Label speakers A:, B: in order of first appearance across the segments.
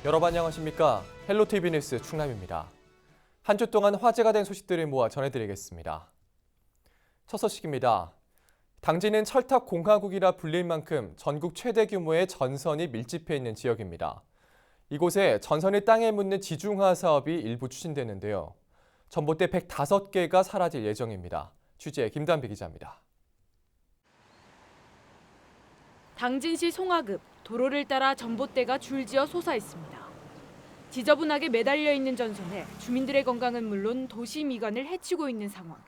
A: 여러분 안녕하십니까? 헬로티비 뉴스 충남입니다. 한 주 동안 화제가 된 소식들을 모아 전해드리겠습니다. 첫 소식입니다. 당진은 철탑 공화국이라 불릴 만큼 전국 최대 규모의 전선이 밀집해 있는 지역입니다. 이곳에 전선을 땅에 묻는 지중화 사업이 일부 추진되는데요. 전봇대 105개가 사라질 예정입니다. 취재 김단비 기자입니다.
B: 당진시 송하급 도로를 따라 전봇대가 줄지어 솟아있습니다. 지저분하게 매달려 있는 전선에 주민들의 건강은 물론 도시 미관을 해치고 있는 상황.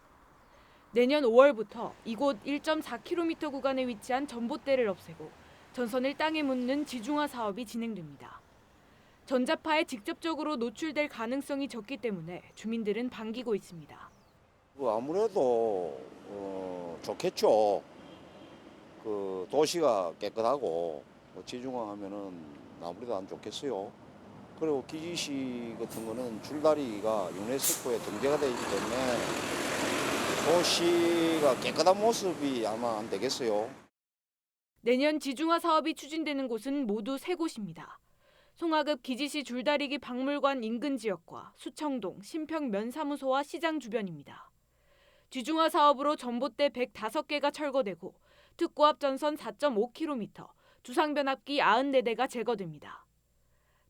B: 내년 5월부터 이곳 1.4km 구간에 위치한 전봇대를 없애고 전선을 땅에 묻는 지중화 사업이 진행됩니다. 전자파에 직접적으로 노출될 가능성이 적기 때문에 주민들은 반기고 있습니다.
C: 아무래도 좋겠죠. 도시가 깨끗하고 지중화하면은 아무래도 안 좋겠어요. 그리고 기지시 같은 거는 줄다리가 유네스코에 등재가 되어 있기 때문에 도시가 깨끗한 모습이 아마 안 되겠어요.
B: 내년 지중화 사업이 추진되는 곳은 모두 3곳입니다. 송하급 기지시 줄다리기 박물관 인근 지역과 수청동, 신평 면사무소와 시장 주변입니다. 지중화 사업으로 전봇대 105개가 철거되고 특고압 전선 4.5km, 주상변압기 94대가 제거됩니다.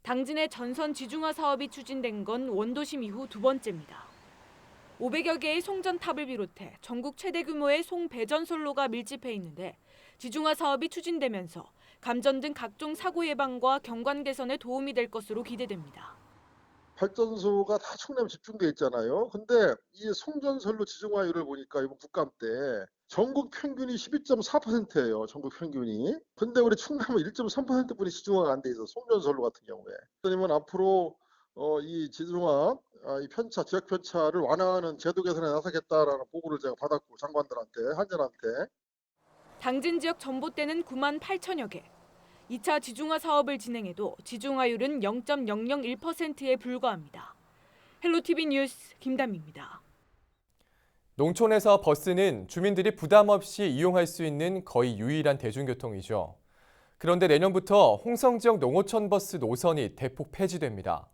B: 당진의 전선 지중화 사업이 추진된 건 원도심 이후 두 번째입니다. 500여 개의 송전탑을 비롯해 전국 최대 규모의 송배전선로가 밀집해 있는데 지중화 사업이 추진되면서 감전 등 각종 사고 예방과 경관 개선에 도움이 될 것으로 기대됩니다.
D: 발전소가 다 충남에 집중돼 있잖아요. 근데 이 송전선로 지중화율을 보니까 이번 국감 때 전국 평균이 12.4%예요. 전국 평균이. 근데 우리 충남은 1.3%뿐이 지중화가 안 돼 있어. 송전선로 같은 경우에. 그러면 앞으로 이 지중화 이 편차, 지역 편차를 완화하는 제도 개선에 나서겠다라는 보고를 제가 받았고 장관들한테, 한전한테.
B: 당진 지역 전봇대는 9만 8천여 개. 2차 지중화 사업을 진행해도 지중화율은 0.001%에 불과합니다. 헬로티비 뉴스 김담입니다.
A: 농촌에서 버스는 주민들이 부담 없이 이용할 수 있는 거의 유일한 대중교통이죠. 그런데 내년부터 홍성 지역 농어촌 버스 노선이 대폭 폐지됩니다.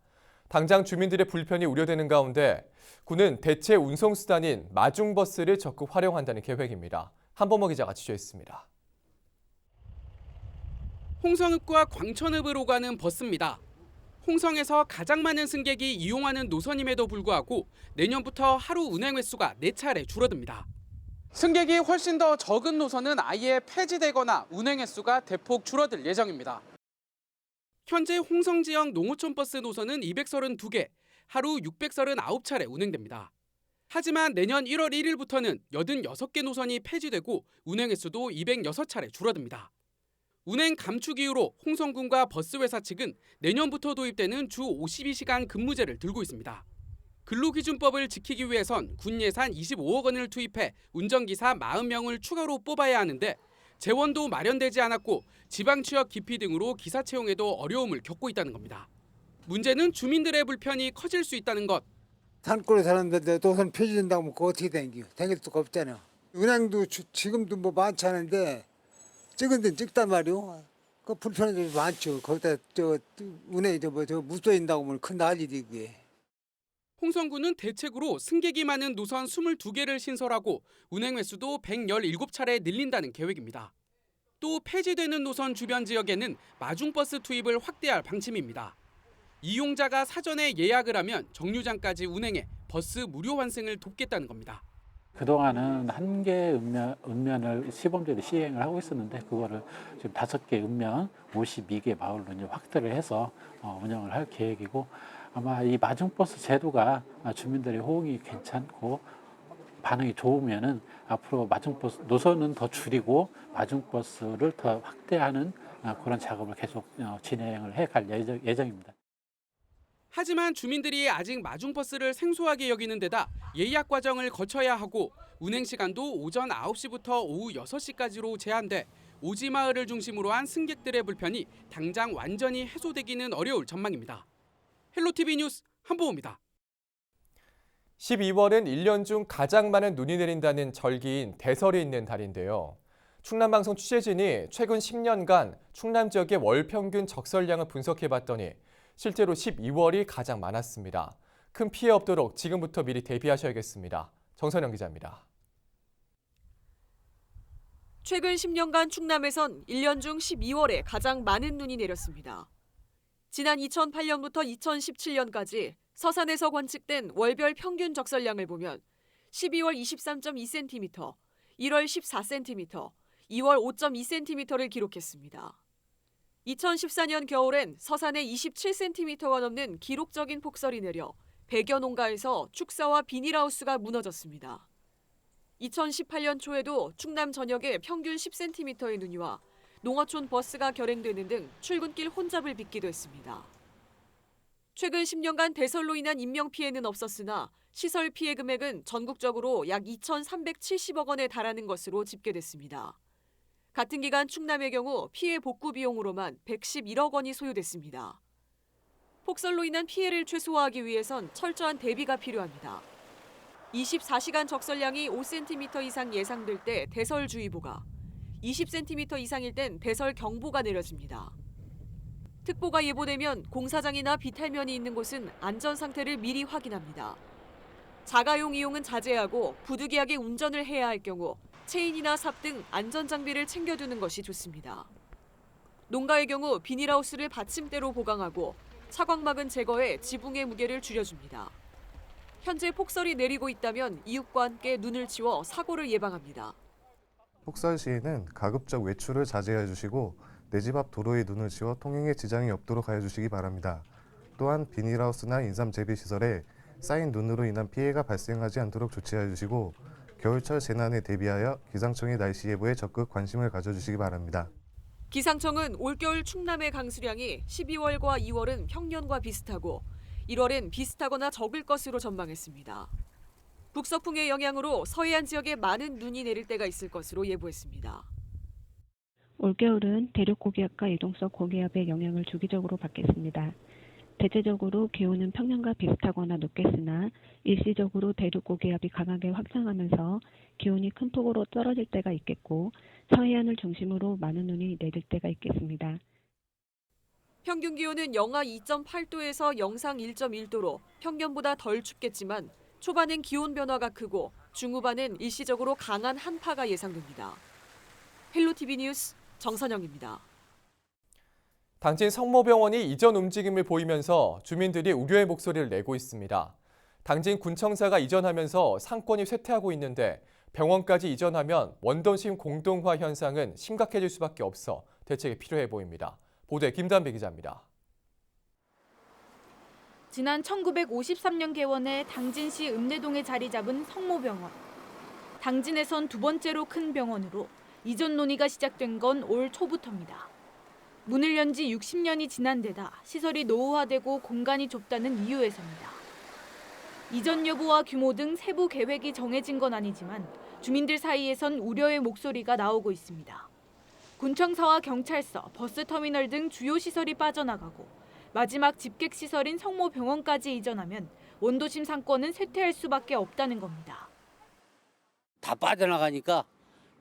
A: 당장 주민들의 불편이 우려되는 가운데 군은 대체 운송수단인 마중버스를 적극 활용한다는 계획입니다. 한범호 기자가 취재했습니다.
E: 홍성읍과 광천읍으로 가는 버스입니다. 홍성에서 가장 많은 승객이 이용하는 노선임에도 불구하고 내년부터 하루 운행 횟수가 4차례 줄어듭니다. 승객이 훨씬 더 적은 노선은 아예 폐지되거나 운행 횟수가 대폭 줄어들 예정입니다. 현재 홍성 지역 농어촌 버스 노선은 232개, 하루 639차례 운행됩니다. 하지만 내년 1월 1일부터는 86개 노선이 폐지되고 운행 횟수도 206차례 줄어듭니다. 운행 감축 이유로 홍성군과 버스회사 측은 내년부터 도입되는 주 52시간 근무제를 들고 있습니다. 근로기준법을 지키기 위해선 군 예산 25억 원을 투입해 운전기사 40명을 추가로 뽑아야 하는데 재원도 마련되지 않았고 지방 취업 기피 등으로 기사 채용에도 어려움을 겪고 있다는 겁니다. 문제는 주민들의 불편이 커질 수 있다는 것.
F: 산골에 사는데 노선 폐지된다고 하면 그거 어떻게 댕겨? 댕길 수가 없잖아. 은행도 지금도 뭐 많지 않은데 찍은 데는 찍단 말이오. 그 불편한 점이 많죠. 거기다 은행이 저 무쏘인다고 하면 큰 난리지 그게.
E: 홍성군은 대책으로 승객이 많은 노선 22개를 신설하고 운행 횟수도 117차례 늘린다는 계획입니다. 또 폐지되는 노선 주변 지역에는 마중버스 투입을 확대할 방침입니다. 이용자가 사전에 예약을 하면 정류장까지 운행해 버스 무료 환승을 돕겠다는 겁니다.
G: 그동안은 한 개 읍면을 시범적으로 시행을 하고 있었는데 그거를 지금 5개 읍면 52개 마을로 이제 확대를 해서 운영을 할 계획이고 아마 이 마중버스 제도가 주민들의 호응이 괜찮고 반응이 좋으면은 앞으로 마중버스 노선은 더 줄이고 마중버스를 더 확대하는 그런 작업을 계속 진행을 해갈 예정입니다.
E: 하지만 주민들이 아직 마중버스를 생소하게 여기는 데다 예약 과정을 거쳐야 하고 운행 시간도 오전 9시부터 오후 6시까지로 제한돼 오지마을을 중심으로 한 승객들의 불편이 당장 완전히 해소되기는 어려울 전망입니다. 헬로티비 뉴스 한보호입니다.
A: 12월은 1년 중 가장 많은 눈이 내린다는 절기인 대설이 있는 달인데요. 충남방송 취재진이 최근 10년간 충남 지역의 월 평균 적설량을 분석해봤더니 실제로 12월이 가장 많았습니다. 큰 피해 없도록 지금부터 미리 대비하셔야겠습니다. 정선영 기자입니다.
H: 최근 10년간 충남에선 1년 중 12월에 가장 많은 눈이 내렸습니다. 지난 2008년부터 2017년까지 서산에서 관측된 월별 평균 적설량을 보면 12월 23.2cm, 1월 14cm, 2월 5.2cm를 기록했습니다. 2014년 겨울엔 서산에 27cm가 넘는 기록적인 폭설이 내려 100여 농가에서 축사와 비닐하우스가 무너졌습니다. 2018년 초에도 충남 전역에 평균 10cm의 눈이 와 농어촌 버스가 결행되는 등 출근길 혼잡을 빚기도 했습니다. 최근 10년간 대설로 인한 인명피해는 없었으나 시설 피해 금액은 전국적으로 약 2,370억 원에 달하는 것으로 집계됐습니다. 같은 기간 충남의 경우 피해 복구 비용으로만 111억 원이 소요됐습니다. 폭설로 인한 피해를 최소화하기 위해선 철저한 대비가 필요합니다. 24시간 적설량이 5cm 이상 예상될 때 대설주의보가, 20cm 이상일 땐 대설경보가 내려집니다. 특보가 예보되면 공사장이나 비탈면이 있는 곳은 안전 상태를 미리 확인합니다. 자가용 이용은 자제하고 부득이하게 운전을 해야 할 경우 체인이나 삽 등 안전장비를 챙겨두는 것이 좋습니다. 농가의 경우 비닐하우스를 받침대로 보강하고 차광막은 제거해 지붕의 무게를 줄여줍니다. 현재 폭설이 내리고 있다면 이웃과 함께 눈을 치워 사고를 예방합니다.
I: 폭설 시에는 가급적 외출을 자제해 주시고 내 집 앞 도로에 눈을 치워 통행에 지장이 없도록 하여 주시기 바랍니다. 또한 비닐하우스나 인삼 재배 시설에 쌓인 눈으로 인한 피해가 발생하지 않도록 조치해 주시고 겨울철 재난에 대비하여 기상청의 날씨 예보에 적극 관심을 가져주시기 바랍니다.
H: 기상청은 올겨울 충남의 강수량이 12월과 2월은 평년과 비슷하고 1월엔 비슷하거나 적을 것으로 전망했습니다. 북서풍의 영향으로 서해안 지역에 많은 눈이 내릴 때가 있을 것으로 예보했습니다.
J: 올겨울은 대륙 고기압과 이동성 고기압의 영향을 주기적으로 받겠습니다. 대체적으로 기온은 평년과 비슷하거나 높겠으나 일시적으로 대륙 고기압이 강하게 확장하면서 기온이 큰 폭으로 떨어질 때가 있겠고 서해안을 중심으로 많은 눈이 내릴 때가 있겠습니다.
H: 평균 기온은 영하 2.8도에서 영상 1.1도로 평년보다 덜 춥겠지만 초반엔 기온 변화가 크고 중후반엔 일시적으로 강한 한파가 예상됩니다. 헬로티비 뉴스 정선영입니다.
A: 당진 성모병원이 이전 움직임을 보이면서 주민들이 우려의 목소리를 내고 있습니다. 당진 군청사가 이전하면서 상권이 쇠퇴하고 있는데 병원까지 이전하면 원도심 공동화 현상은 심각해질 수밖에 없어 대책이 필요해 보입니다. 보도에 김단배 기자입니다.
B: 지난 1953년 개원해 당진시 읍내동에 자리 잡은 성모병원. 당진에선 두 번째로 큰 병원으로 이전 논의가 시작된 건 올 초부터입니다. 문을 연 지 60년이 지난 데다 시설이 노후화되고 공간이 좁다는 이유에서입니다. 이전 여부와 규모 등 세부 계획이 정해진 건 아니지만 주민들 사이에선 우려의 목소리가 나오고 있습니다. 군청사와 경찰서, 버스터미널 등 주요 시설이 빠져나가고 마지막 집객시설인 성모병원까지 이전하면 원도심 상권은 쇠퇴할 수밖에 없다는 겁니다.
K: 다 빠져나가니까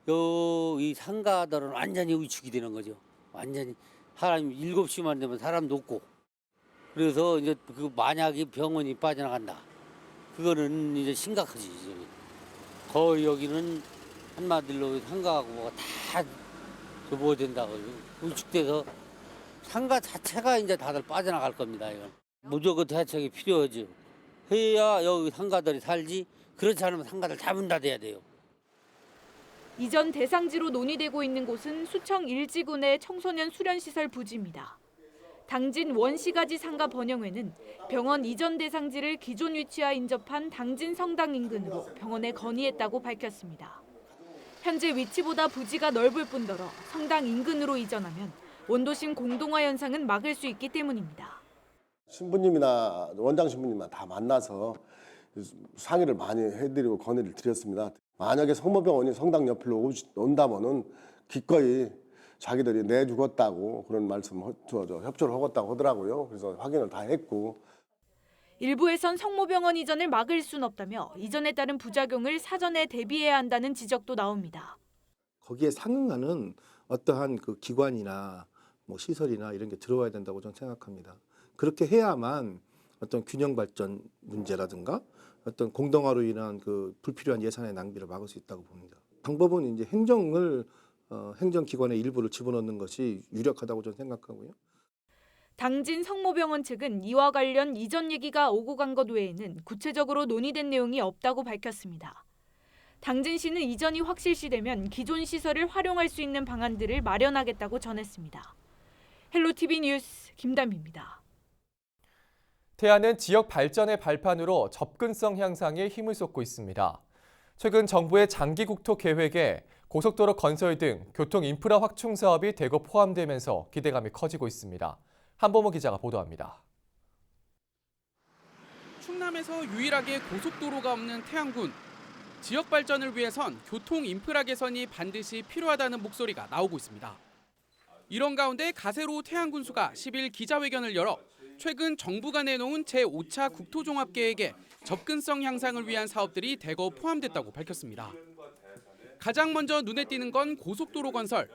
K: 이 상가들은 완전히 위축이 되는 거죠. 완전히 사람이 7시만 되면 사람도 없고. 그래서 이제 그 만약에 병원이 빠져나간다. 그거는 이제 심각하지. 거의 여기는 한마디로 상가하고 뭐가 다 접어야 된다고. 위축돼서 상가 자체가 이제 다들 빠져나갈 겁니다. 이건. 무조건 대책이 필요하죠. 해야 여기 상가들이 살지. 그렇지 않으면 상가들 다 문 닫아야 돼요.
B: 이전 대상지로 논의되고 있는 곳은 수청 1지군의 청소년 수련시설 부지입니다. 당진 원시가지 상가 번영회는 병원 이전 대상지를 기존 위치와 인접한 당진 성당 인근으로 병원에 건의했다고 밝혔습니다. 현재 위치보다 부지가 넓을 뿐더러 성당 인근으로 이전하면 원도심 공동화 현상은 막을 수 있기 때문입니다.
L: 신부님이나 원장 신부님만 다 만나서 상의를 많이 해드리고 건의를 드렸습니다. 만약에 성모병원이 성당 옆으로 온다면은 기꺼이 자기들이 내주겠다고 그런 말씀 협조를 하겠다고 하더라고요. 그래서 확인을 다 했고.
B: 일부에선 성모병원 이전을 막을 순 없다며 이전에 따른 부작용을 사전에 대비해야 한다는 지적도 나옵니다.
M: 거기에 상응하는 어떠한 그 기관이나 뭐 시설이나 이런 게 들어와야 된다고 저는 생각합니다. 그렇게 해야만 어떤 균형 발전 문제라든가 어떤 공동화로 인한 그 불필요한 예산의 낭비를 막을 수 있다고 봅니다. 방법은 이제 행정기관의 일부를 집어넣는 것이 유력하다고 저는 생각하고요.
B: 당진 성모병원 측은 이와 관련 이전 얘기가 오고 간 것 외에는 구체적으로 논의된 내용이 없다고 밝혔습니다. 당진시는 이전이 확실시되면 기존 시설을 활용할 수 있는 방안들을 마련하겠다고 전했습니다. 헬로티비 뉴스 김담희입니다.
A: 태안은 지역 발전의 발판으로 접근성 향상에 힘을 쏟고 있습니다. 최근 정부의 장기국토 계획에 고속도로 건설 등 교통 인프라 확충 사업이 대거 포함되면서 기대감이 커지고 있습니다. 한보모 기자가 보도합니다.
E: 충남에서 유일하게 고속도로가 없는 태안군. 지역 발전을 위해선 교통 인프라 개선이 반드시 필요하다는 목소리가 나오고 있습니다. 이런 가운데 가세로 태안군수가 10일 기자회견을 열어 최근 정부가 내놓은 제5차 국토종합계획에 접근성 향상을 위한 사업들이 대거 포함됐다고 밝혔습니다. 가장 먼저 눈에 띄는 건 고속도로 건설.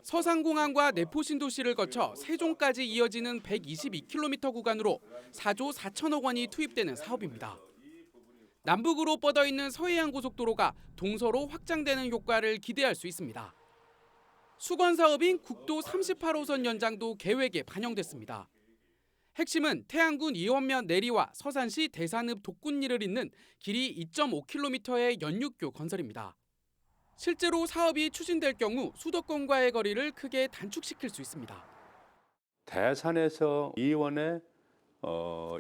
E: 서산공항과 내포신도시를 거쳐 세종까지 이어지는 122km 구간으로 4조 4천억 원이 투입되는 사업입니다. 남북으로 뻗어있는 서해안 고속도로가 동서로 확장되는 효과를 기대할 수 있습니다. 수건 사업인 국도 38호선 연장도 계획에 반영됐습니다. 핵심은 태안군 이원면 내리와 서산시 대산읍 독군리를 잇는 길이 2.5km의 연육교 건설입니다. 실제로 사업이 추진될 경우 수도권과의 거리를 크게 단축시킬 수 있습니다.
N: 대산에서 이원에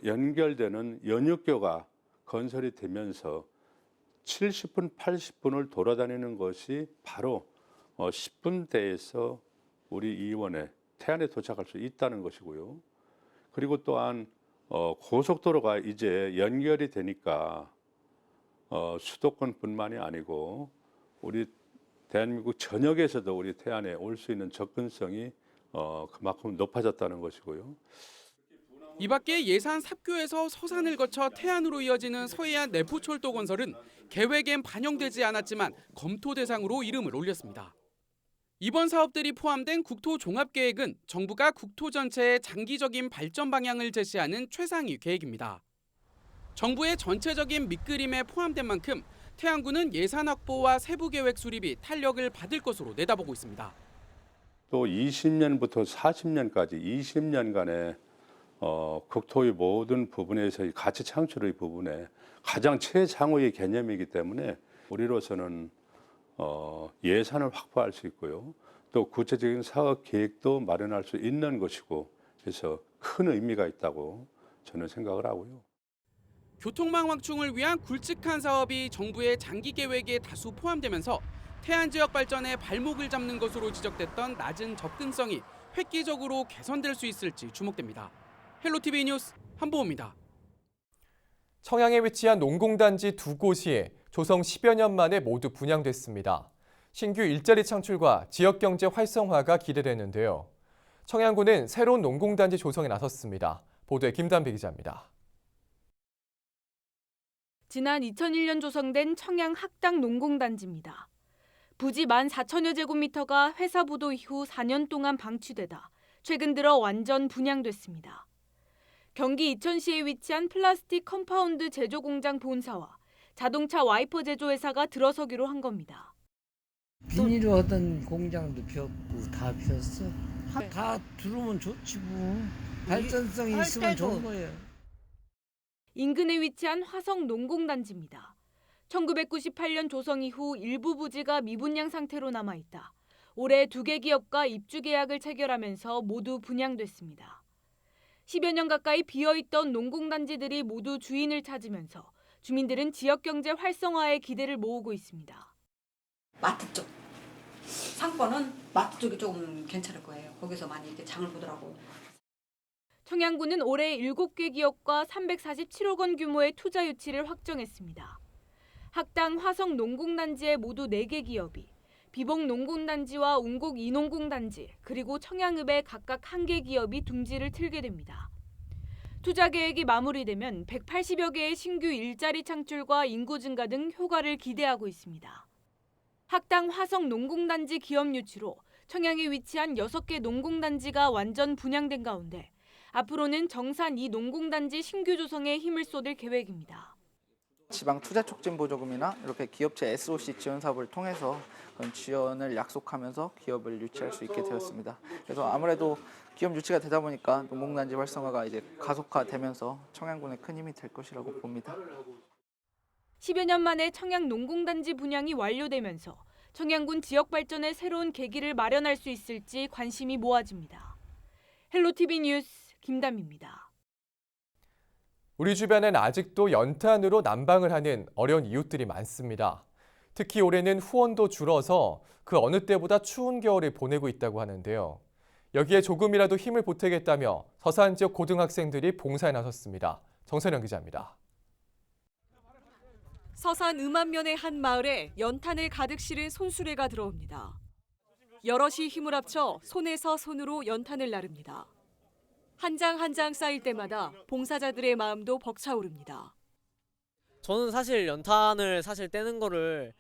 N: 연결되는 연육교가 건설이 되면서 70분, 80분을 돌아다니는 것이 바로 10분대에서 우리 이원에 태안에 도착할 수 있다는 것이고요. 그리고 또한 고속도로가 이제 연결이 되니까 수도권뿐만이 아니고 우리 대한민국 전역에서도 우리 태안에 올 수 있는 접근성이 그만큼 높아졌다는 것이고요.
E: 이 밖에 예산 삽교에서 서산을 거쳐 태안으로 이어지는 서해안 내포철도 건설은 계획엔 반영되지 않았지만 검토 대상으로 이름을 올렸습니다. 이번 사업들이 포함된 국토종합계획은 정부가 국토 전체의 장기적인 발전 방향을 제시하는 최상위 계획입니다. 정부의 전체적인 밑그림에 포함된 만큼 태안군은 예산 확보와 세부 계획 수립이 탄력을 받을 것으로 내다보고 있습니다.
N: 또 20년부터 40년까지 20년간의 국토의 모든 부분에서의 가치 창출의 부분에 가장 최상위의 개념이기 때문에 우리로서는 예산을 확보할 수 있고요. 또 구체적인 사업 계획도 마련할 수 있는 것이고 그래서 큰 의미가 있다고 저는 생각을 하고요.
E: 교통망 확충을 위한 굵직한 사업이 정부의 장기 계획에 다수 포함되면서 태안 지역 발전에 발목을 잡는 것으로 지적됐던 낮은 접근성이 획기적으로 개선될 수 있을지 주목됩니다. 헬로티비 뉴스 한보호입니다.
A: 청양에 위치한 농공단지 두 곳이 조성 10여 년 만에 모두 분양됐습니다. 신규 일자리 창출과 지역경제 활성화가 기대되는데요. 청양군은 새로운 농공단지 조성에 나섰습니다. 보도에 김단비 기자입니다.
B: 지난 2001년 조성된 청양 학당 농공단지입니다. 부지 14,000여 제곱미터가 회사 부도 이후 4년 동안 방치되다 최근 들어 완전 분양됐습니다. 경기 이천시에 위치한 플라스틱 컴파운드 제조 공장 본사와 자동차 와이퍼 제조회사가 들어서기로 한 겁니다.
O: 비닐로 하던 공장도 비었고 다 비었어. 다 들어오면 좋지 뭐. 발전성이 있으면 좋은 거예요.
B: 인근에 위치한 화성 농공단지입니다. 1998년 조성 이후 일부 부지가 미분양 상태로 남아있다. 올해 2개 기업과 입주 계약을 체결하면서 모두 분양됐습니다. 10여 년 가까이 비어있던 농공단지들이 모두 주인을 찾으면서 주민들은 지역경제 활성화에 기대를 모으고 있습니다.
P: 마트 쪽 상권은 마트 쪽이 조금 괜찮을 거예요. 거기서 많이 이렇게 장을 보더라고요.
B: 청양군은 올해 7개 기업과 347억 원 규모의 투자 유치를 확정했습니다. 학당 화성 농공단지의 모두 4개 기업이 비봉 농공단지와 운곡 이농공단지 그리고 청양읍의 각각 1개 기업이 둥지를 틀게 됩니다. 투자 계획이 마무리되면 180여 개의 신규 일자리 창출과 인구 증가 등 효과를 기대하고 있습니다. 학당 화성 농공단지 기업 유치로 청양에 위치한 6개 농공단지가 완전 분양된 가운데 앞으로는 정산 2 농공단지 신규 조성에 힘을 쏟을 계획입니다.
Q: 지방 투자 촉진 보조금이나 이렇게 기업체 SOC 지원 사업을 통해서 그런 지원을 약속하면서 기업을 유치할 수 있게 되었습니다. 그래서 아무래도 기업 유치가 되다 보니까 농공단지 활성화가 이제 가속화되면서 청양군에 큰 힘이 될 것이라고 봅니다.
B: 10여 년 만에 청양 농공단지 분양이 완료되면서 청양군 지역 발전의 새로운 계기를 마련할 수 있을지 관심이 모아집니다. 헬로티비 뉴스 김담입니다.
A: 우리 주변엔 아직도 연탄으로 난방을 하는 어려운 이웃들이 많습니다. 특히 올해는 후원도 줄어서 그 어느 때보다 추운 겨울을 보내고 있다고 하는데요. 여기에 조금이라도 힘을 보태겠다며 서산 지역 고등학생들이 봉사에 나섰습니다. 정선영 기자입니다.
H: 서산 음암면의 한 마을에 연탄을 가득 실은 손수레가 들어옵니다. 여럿이 힘을 합쳐 손에서 손으로 연탄을 나릅니다. 한 장 한 장 쌓일 때마다 봉사자들의 마음도 벅차오릅니다.
R: 저는 사실 연탄을 떼는 거를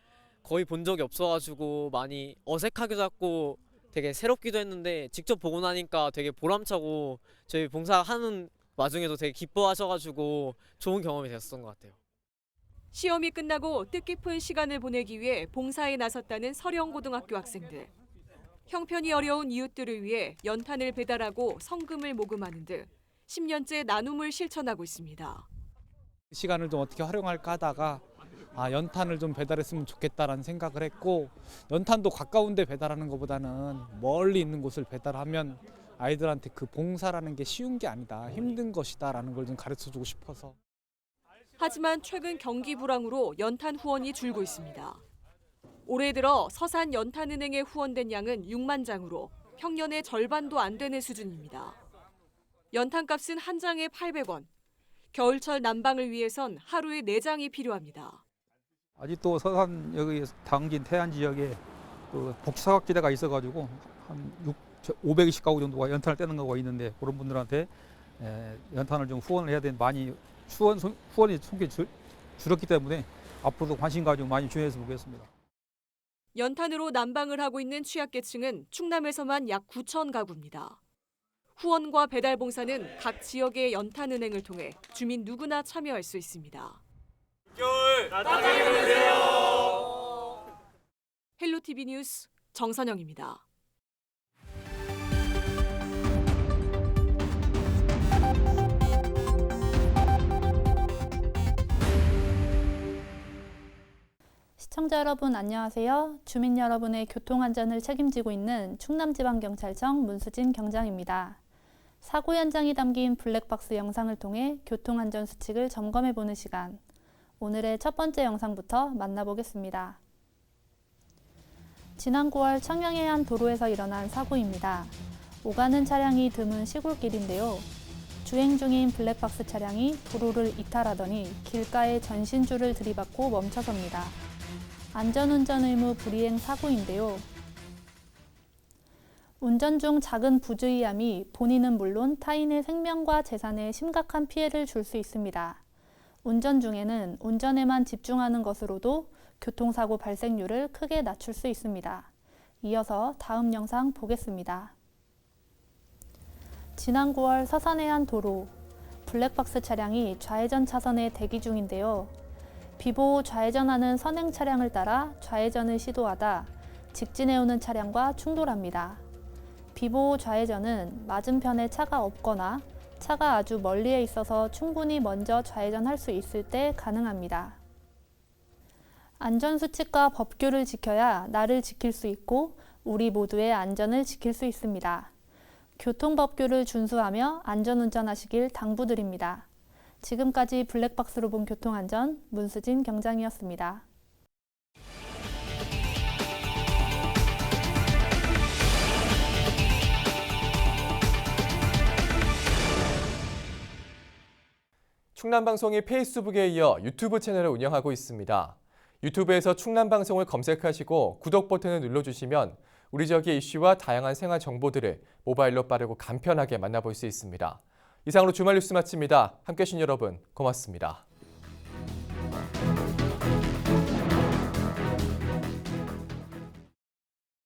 R: 거의 본 적이 없어가지고 많이 어색하기도 하고 되게 새롭기도 했는데 직접 보고 나니까 되게 보람차고 저희 봉사하는 와중에도 되게 기뻐하셔가지고 좋은 경험이 됐었던 것 같아요.
H: 시험이 끝나고 뜻깊은 시간을 보내기 위해 봉사에 나섰다는 서령고등학교 학생들. 형편이 어려운 이웃들을 위해 연탄을 배달하고 성금을 모금하는 등 10년째 나눔을 실천하고 있습니다.
S: 시간을 좀 어떻게 활용할까 하다가 연탄을 좀 배달했으면 좋겠다라는 생각을 했고, 연탄도 가까운 데 배달하는 것보다는 멀리 있는 곳을 배달하면 아이들한테 그 봉사라는 게 쉬운 게 아니다, 힘든 것이다라는 걸 좀 가르쳐주고 싶어서.
H: 하지만 최근 경기 불황으로 연탄 후원이 줄고 있습니다. 올해 들어 서산 연탄은행에 후원된 양은 6만 장으로 평년의 절반도 안 되는 수준입니다. 연탄값은 한 장에 800원. 겨울철 난방을 위해선 하루에 4장이 필요합니다.
T: 아직도 서산 여기 당진 태안 지역에 그 복지사각지대가 있어가지고 한 520가구 정도가 연탄을 떼는 거가 있는데, 그런 분들한테 연탄을 좀 후원을 해야 되는, 많이 후원이 손길이 줄었기 때문에 앞으로도 관심 가지고 많이 주의해서 보겠습니다.
H: 연탄으로 난방을 하고 있는 취약계층은 충남에서만 약 9천 가구입니다. 후원과 배달 봉사는 각 지역의 연탄은행을 통해 주민 누구나 참여할 수 있습니다.
U: 겨울 따뜻하게 보내세요.
H: 헬로티비 뉴스 정선영입니다.
V: 시청자 여러분 안녕하세요. 주민 여러분의 교통안전을 책임지고 있는 충남지방경찰청 문수진 경장입니다. 사고 현장이 담긴 블랙박스 영상을 통해 교통안전 수칙을 점검해보는 시간. 오늘의 첫 번째 영상부터 만나보겠습니다. 지난 9월 청양의 한 도로에서 일어난 사고입니다. 오가는 차량이 드문 시골길인데요. 주행 중인 블랙박스 차량이 도로를 이탈하더니 길가에 전신줄을 들이받고 멈춰섭니다. 안전운전 의무 불이행 사고인데요. 운전 중 작은 부주의함이 본인은 물론 타인의 생명과 재산에 심각한 피해를 줄 수 있습니다. 운전 중에는 운전에만 집중하는 것으로도 교통사고 발생률을 크게 낮출 수 있습니다. 이어서 다음 영상 보겠습니다. 지난 9월 서산의 한 도로, 블랙박스 차량이 좌회전 차선에 대기 중인데요. 비보호 좌회전하는 선행 차량을 따라 좌회전을 시도하다 직진해오는 차량과 충돌합니다. 비보호 좌회전은 맞은편에 차가 없거나 차가 아주 멀리에 있어서 충분히 먼저 좌회전할 수 있을 때 가능합니다. 안전수칙과 법규를 지켜야 나를 지킬 수 있고 우리 모두의 안전을 지킬 수 있습니다. 교통법규를 준수하며 안전운전하시길 당부드립니다. 지금까지 블랙박스로 본 교통안전 문수진 경장이었습니다.
A: 충남방송이 페이스북에 이어 유튜브 채널을 운영하고 있습니다. 유튜브에서 충남방송을 검색하시고 구독 버튼을 눌러주시면 우리 지역의 이슈와 다양한 생활 정보들을 모바일로 빠르고 간편하게 만나볼 수 있습니다. 이상으로 주말 뉴스 마칩니다. 함께해 주신 여러분 고맙습니다.